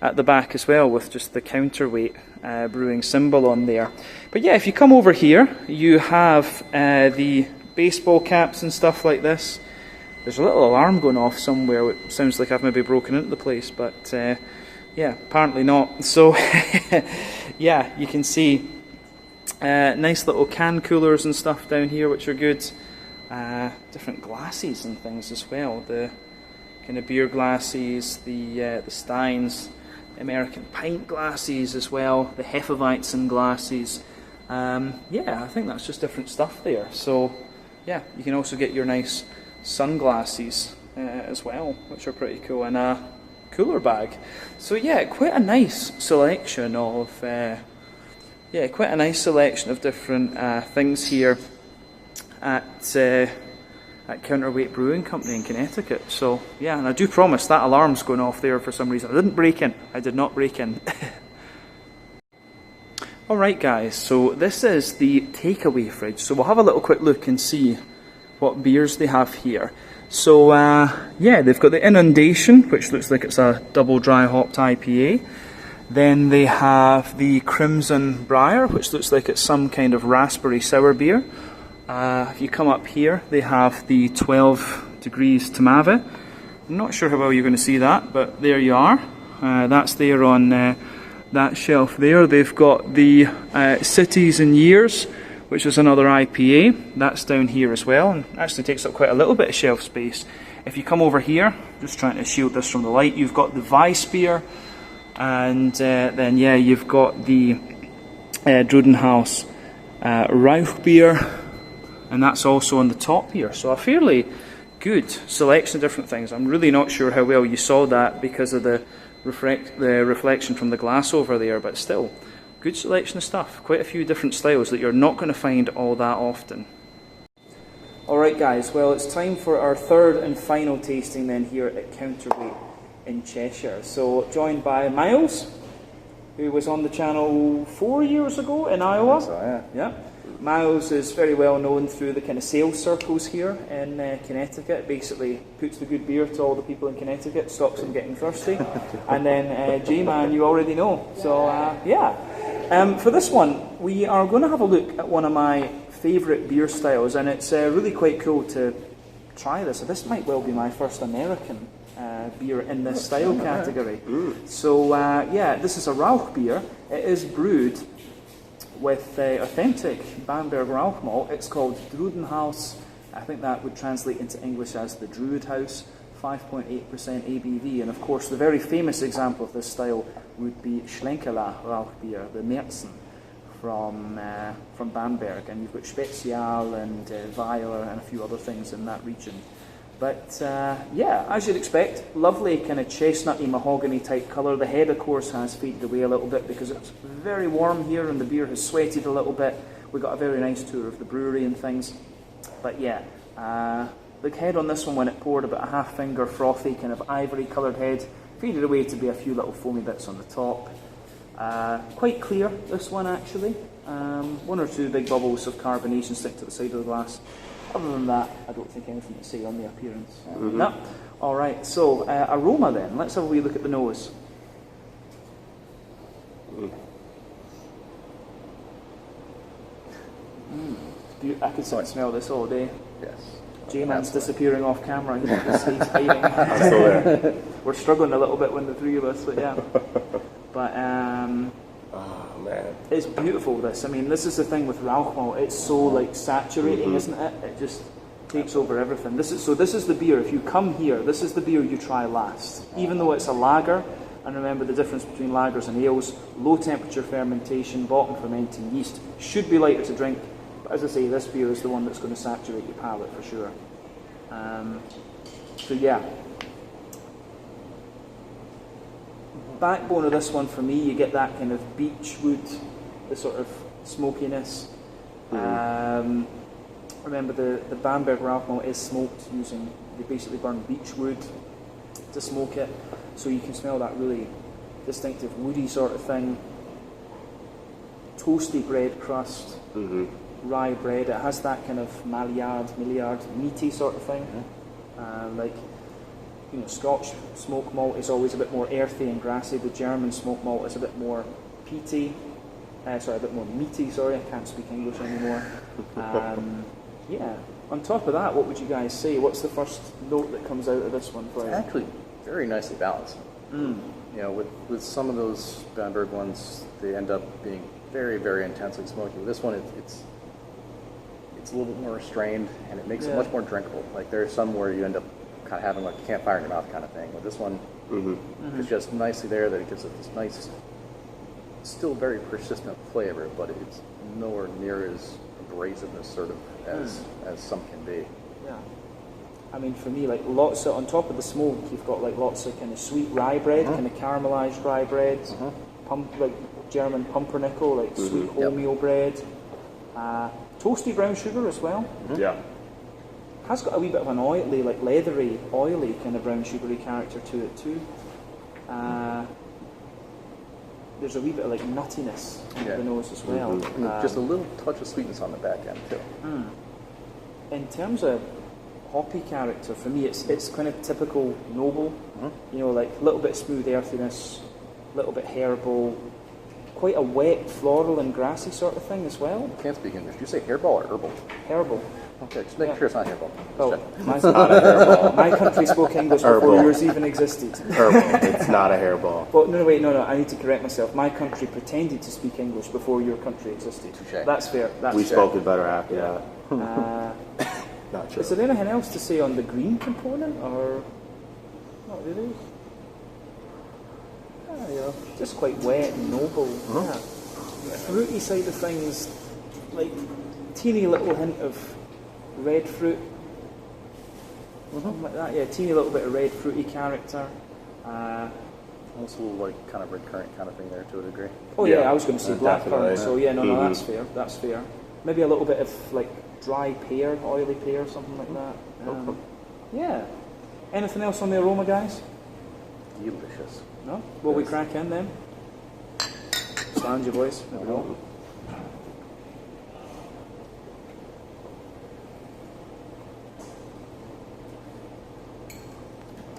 at the back as well with just the Counterweight brewing symbol on there. But yeah, if you come over here, you have the baseball caps and stuff like this. There's a little alarm going off somewhere. It sounds like I've maybe broken into the place, but yeah, apparently not. So yeah, you can see nice little can coolers and stuff down here, which are good. Different glasses and things as well. The kind of beer glasses, the Steins, American pint glasses as well, the Hefeweizen glasses. Yeah, I think that's just different stuff there. So yeah, you can also get your nice sunglasses as well, which are pretty cool, and a cooler bag. So yeah, quite a nice selection of different things here at Counterweight Brewing Company in Connecticut. So yeah, and I do promise that alarm's going off there for some reason. I didn't break in. I did not break in. Alright guys, so this is the takeaway fridge. So we'll have a little quick look and see what beers they have here. So yeah, they've got the Inundation, which looks like it's a double dry hopped IPA. Then they have the Crimson Briar, which looks like it's some kind of raspberry sour beer. If you come up here, they have the 12 Degrees Tamave. I'm not sure how well you're going to see that, but there you are. That's there on that shelf there. They've got the Cities and Years, which is another IPA. That's down here as well, and actually takes up quite a little bit of shelf space. If you come over here, just trying to shield this from the light, you've got the Weiss beer, and then yeah, you've got the Drudenhaus Rauch beer, and that's also on the top here. So a fairly good selection of different things. I'm really not sure how well you saw that because of the reflection from the glass over there, but still, good selection of stuff. Quite a few different styles that you're not going to find all that often. Alright guys, well it's time for our third and final tasting then here at Counterweight in Cheshire. So joined by Miles, who was on the channel 4 years ago in Iowa. So, yeah. Miles is very well known through the kind of sales circles here in Connecticut. Basically puts the good beer to all the people in Connecticut, stops them getting thirsty. And then J-Man you already know. So yeah. For this one, we are going to have a look at one of my favourite beer styles, and it's really quite cool to try this. So this might well be my first American beer in this style category. So yeah, this is a Rauch beer. It is brewed with authentic Bamberg Rauch malt. It's called Drudenhaus. I think that would translate into English as the Druid House. 5.8% ABV, and of course the very famous example of this style would be Schlenkerla Rauch beer, the Märzen from Bamberg, and you've got Spezial and Weiler and a few other things in that region. But yeah, as you'd expect, lovely kind of chestnutty mahogany type colour. The head of course has faded away a little bit because it's very warm here and the beer has sweated a little bit. We got a very nice tour of the brewery and things. But yeah, the head on this one, when it poured, about a half finger frothy kind of ivory coloured head, faded away to be a few little foamy bits on the top. Quite clear, this one actually. One or two big bubbles of carbonation stick to the side of the glass. Other than that, I don't think anything to say on the appearance. No. Alright, so aroma then. Let's have a wee look at the nose. I could smell this all day. Yes. J-Man's disappearing off camera. He's hiding. I'm still there. We're struggling a little bit when the three of us, but yeah. But oh man, it's beautiful. This, I mean, this is the thing with Rauch malt. It's so like saturating, isn't it? It just takes over everything. This is the beer. If you come here, this is the beer you try last. Even though it's a lager, and remember the difference between lagers and ales: low temperature fermentation, bottom fermenting yeast, should be lighter to drink. But as I say, this beer is the one that's going to saturate your palate for sure. So yeah. Backbone of this one for me, you get that kind of beech wood, the sort of smokiness. Remember the Bamberg Rauch malt is smoked using, they basically burn beech wood to smoke it, so you can smell that really distinctive woody sort of thing. Toasty bread crust, rye bread. It has that kind of Maillard, meaty sort of thing. Like, you know, Scotch smoke malt is always a bit more earthy and grassy. The German smoke malt is a bit more peaty. A bit more meaty. Sorry, I can't speak English anymore. Yeah. On top of that, what would you guys say? What's the first note that comes out of this one for you? Actually, very nicely balanced. You know, with some of those Bamberg ones, they end up being very, very intensely smoky. With this one, it's a little bit more restrained, and it makes it much more drinkable. Like there's some where you end up kind of having like a campfire in your mouth kind of thing. With this one, it's just nicely there that it gives it this nice, still very persistent flavor, but it's nowhere near as abrasiveness sort of as some can be. Yeah. I mean, for me, like lots of, on top of the smoke, you've got like lots of kind of sweet rye bread, kind of caramelized rye bread, like German pumpernickel, like sweet wholemeal bread, toasty brown sugar as well. Yeah. Has got a wee bit of an oily, like leathery, oily kind of brown sugary character to it too. There's a wee bit of like nuttiness in the nose as well. Just a little touch of sweetness on the back end too. In terms of hoppy character, for me, it's kind of typical noble. You know, like a little bit of smooth earthiness, a little bit herbal, quite a wet floral and grassy sort of thing as well. Can't speak English. Do you say hairball or herbal? Herbal. Okay, just make sure it's not hairball. Oh, my country spoke English before yours even existed. Herbal. It's not a hairball. But no, I need to correct myself. My country pretended to speak English before your country existed. Touché. That's fair. We spoke it better after that. Not true. Is there anything else to say on the green component, or not really? Just quite wet and noble. Yeah. The fruity side of things, like teeny little hint of red fruit, something like that. Yeah, teeny little bit of red fruity character. Also, like kind of red currant kind of thing there to a degree. Oh yeah, I was going to say black currant. definitely. So yeah, no, that's fair. That's fair. Maybe a little bit of like dry pear, oily pear, something like that. Yeah. Anything else on the aroma, guys? Delicious. No? Will we crack in then? Stand you boys. There we go.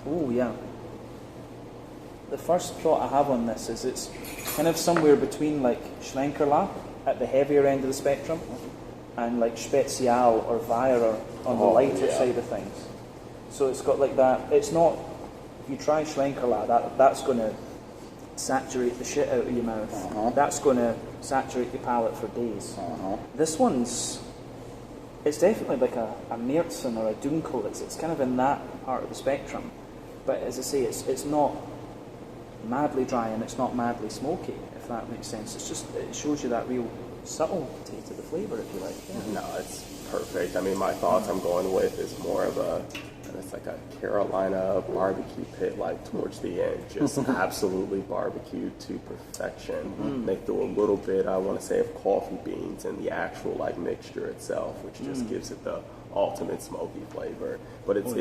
Oh yeah. The first thought I have on this is it's kind of somewhere between like Schlenkerla at the heavier end of the spectrum and like Spezial or Weyer on the lighter side of things. So it's got like that. It's not. If you try Schlenkerla, that's going to saturate the shit out of your mouth. That's going to saturate your palate for days. This one's. It's definitely like a Märzen or a Dunkel. It's kind of in that part of the spectrum. But as I say, it's not madly dry and it's not madly smoky, if that makes sense. It's just, it shows you that real subtlety to the flavour, if you like. Yeah. No, it's perfect. I mean, my thoughts I'm going with is more of it's like a Carolina barbecue pit, like towards the end, just absolutely barbecued to perfection. They threw a little bit, I want to say, of coffee beans in the actual like mixture itself, which just gives it the ultimate smoky flavor. But it's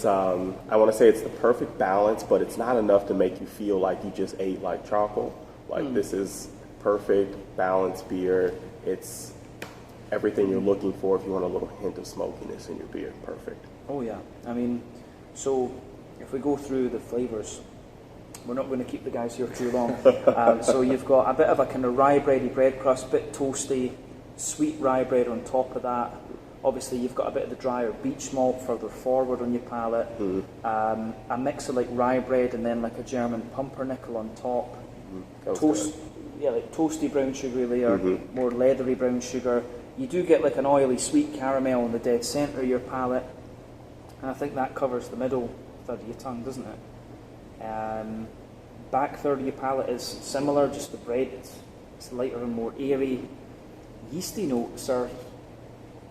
I want to say it's the perfect balance, but it's not enough to make you feel like you just ate like charcoal. Like this is perfect balanced beer. It's everything you're looking for if you want a little hint of smokiness in your beer. Perfect. Oh yeah, I mean, so if we go through the flavours, we're not going to keep the guys here too long. So you've got a bit of a kind of rye bready bread crust, bit toasty, sweet rye bread on top of that. Obviously you've got a bit of the drier beech malt further forward on your palate. A mix of like rye bread and then like a German pumpernickel on top. Like toasty brown sugary layer, more leathery brown sugar. You do get like an oily sweet caramel in the dead centre of your palate. And I think that covers the middle third of your tongue, doesn't it? Back third of your palate is similar, just the bread, it's lighter and more airy. Yeasty notes are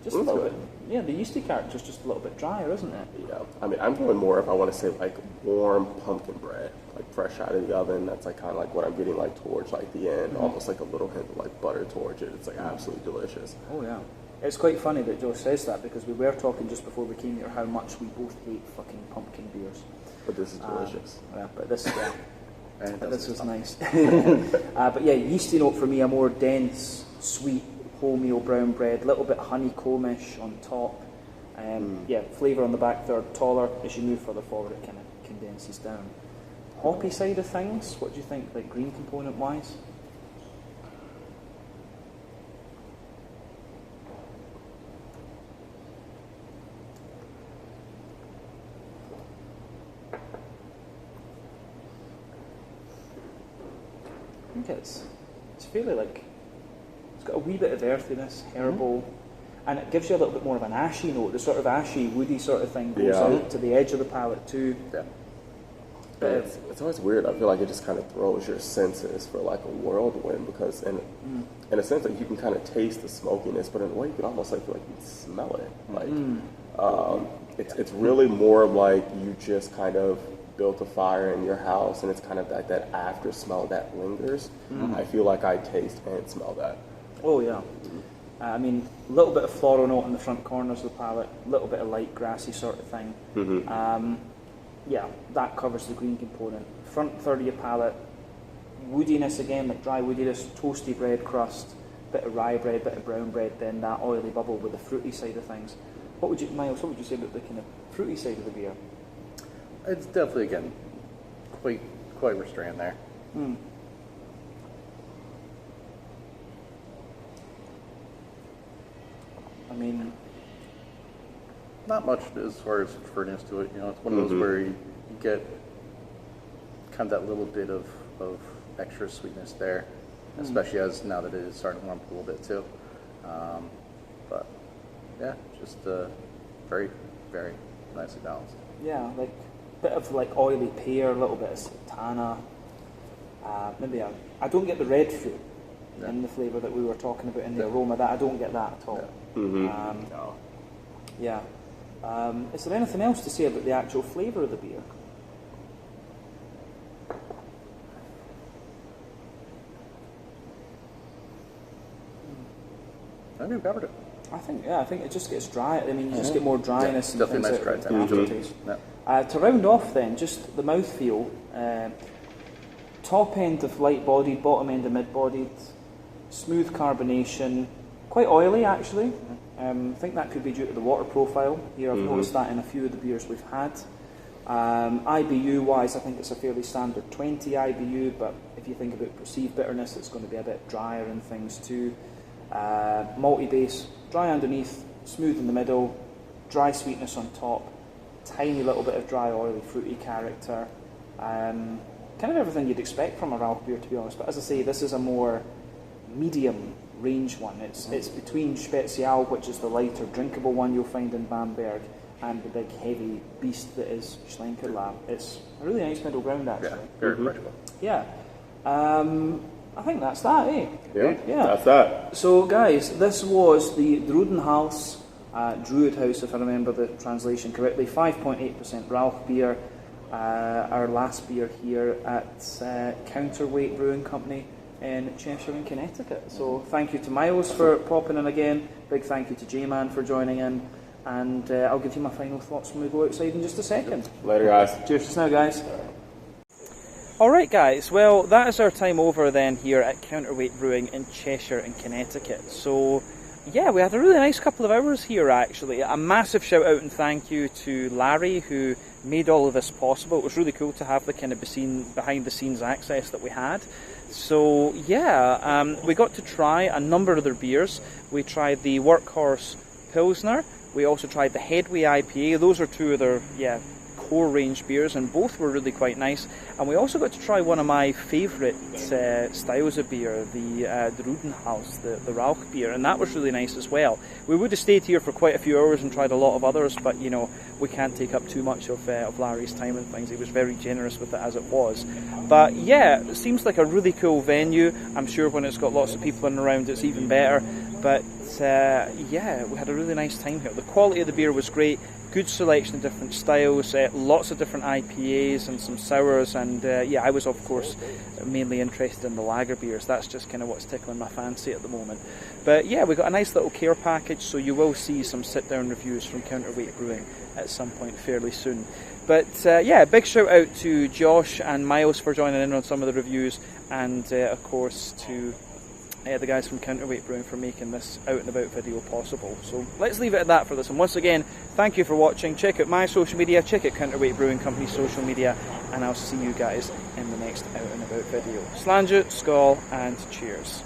just a little bit, yeah, the yeasty character is just a little bit drier, isn't it? Yeah, I mean, I'm going more if I want to say like warm pumpkin bread, like fresh out of the oven. That's like kind of like what I'm getting like towards like the end, almost like a little hint of like butter towards it. It's like absolutely delicious. Oh yeah. It's quite funny that Joe says that because we were talking just before we came here how much we both hate fucking pumpkin beers. But this is delicious. Yeah, but this, yeah. And This was nice. But yeah, yeasty note for me, a more dense, sweet, wholemeal brown bread, little bit honeycombish on top. Yeah, flavour on the back third, taller. As you move further forward, it kind of condenses down. Hoppy side of things, what do you think, like green component wise? I think it's fairly like, it's got a wee bit of earthiness, herbal, and it gives you a little bit more of an ashy note. The sort of ashy, woody sort of thing goes out to the edge of the palate too. Yeah. But it's always weird. I feel like it just kind of throws your senses for like a whirlwind because in a sense like you can kind of taste the smokiness, but in a way you can almost like feel like you can smell it. Like It's really more like you just kind of built a fire in your house, and it's kind of like that after smell that lingers. I feel like I taste and smell that. Oh yeah. I mean, a little bit of floral note in the front corners of the palate, a little bit of light grassy sort of thing. Yeah, that covers the green component. Front third of your palate, woodiness again, like dry woodiness, toasty bread crust, bit of rye bread, bit of brown bread, then that oily bubble with the fruity side of things. Miles, what would you say about the kind of fruity side of the beer? It's definitely, again, quite restrained there. I mean, not much as far as fruitiness to it. You know, it's one of those where you get kind of that little bit of extra sweetness there, especially as now that it is starting to warm up a little bit too. But yeah, just very, very nicely balanced. yeah, like a bit of like oily pear, a little bit of sultana. Maybe I don't get the red fruit in the flavour that we were talking about in the aroma. That I don't get that at all. No. Yeah. Is there anything else to say about the actual flavour of the beer? I think we've covered it. I think it just gets dry. I mean, you just get more dryness and definitely things nice out dry of the taste. aftertaste. To round off then, just the mouthfeel. Top end of light-bodied, bottom end of mid-bodied, smooth carbonation, quite oily actually. I think that could be due to the water profile here. I've noticed that in a few of the beers we've had. IBU-wise, I think it's a fairly standard 20 IBU, but if you think about perceived bitterness, it's going to be a bit drier and things too. Malty base, dry underneath, smooth in the middle, dry sweetness on top, tiny little bit of dry, oily, fruity character. Kind of everything you'd expect from a Rauch beer, to be honest. But as I say, this is a more medium range one. It's between Spezial, which is the lighter, drinkable one you'll find in Bamberg, and the big, heavy beast that is Schlenkerla. It's a really nice middle ground, actually. Yeah, very approachable. Yeah. I think that's that, eh? Yeah, that's that. So, guys, this was the Druidenhaus, Druid House, if I remember the translation correctly, 5.8% Rauch beer. Our last beer here at Counterweight Brewing Company in Cheshire in Connecticut. So thank you to Miles for popping in again. Big thank you to J-Man for joining in. And I'll give you my final thoughts when we go outside in just a second. Later, guys. Cheers just now, guys. Alright guys, well that is our time over then here at Counterweight Brewing in Cheshire in Connecticut. So yeah, we had a really nice couple of hours here actually. A massive shout out and thank you to Larry who made all of this possible. It was really cool to have the kind of behind the scenes access that we had. So yeah, we got to try a number of their beers. We tried the Workhorse Pilsner, we also tried the Headway IPA. Those are two of their core range beers, and both were really quite nice. And we also got to try one of my favourite styles of beer, the Druidenhaus, the Rauch beer, and that was really nice as well. We would have stayed here for quite a few hours and tried a lot of others, but you know, we can't take up too much of Larry's time and things. He was very generous with it as it was. But yeah, it seems like a really cool venue. I'm sure when it's got lots of people in and around it's even better. But yeah, we had a really nice time here. The quality of the beer was great. Good selection of different styles, lots of different IPAs and some sours, and yeah, I was of course mainly interested in the lager beers. That's just kind of what's tickling my fancy at the moment. But yeah, we got a nice little care package, so you will see some sit-down reviews from Counterweight Brewing at some point fairly soon. But yeah, big shout out to Josh and Miles for joining in on some of the reviews, and of course to the guys from Counterweight Brewing for making this out and about video possible. So let's leave it at that for this. And once again, thank you for watching. Check out my social media, check out Counterweight Brewing Company's social media, and I'll see you guys in the next out and about video. Slàinte, skål, and cheers.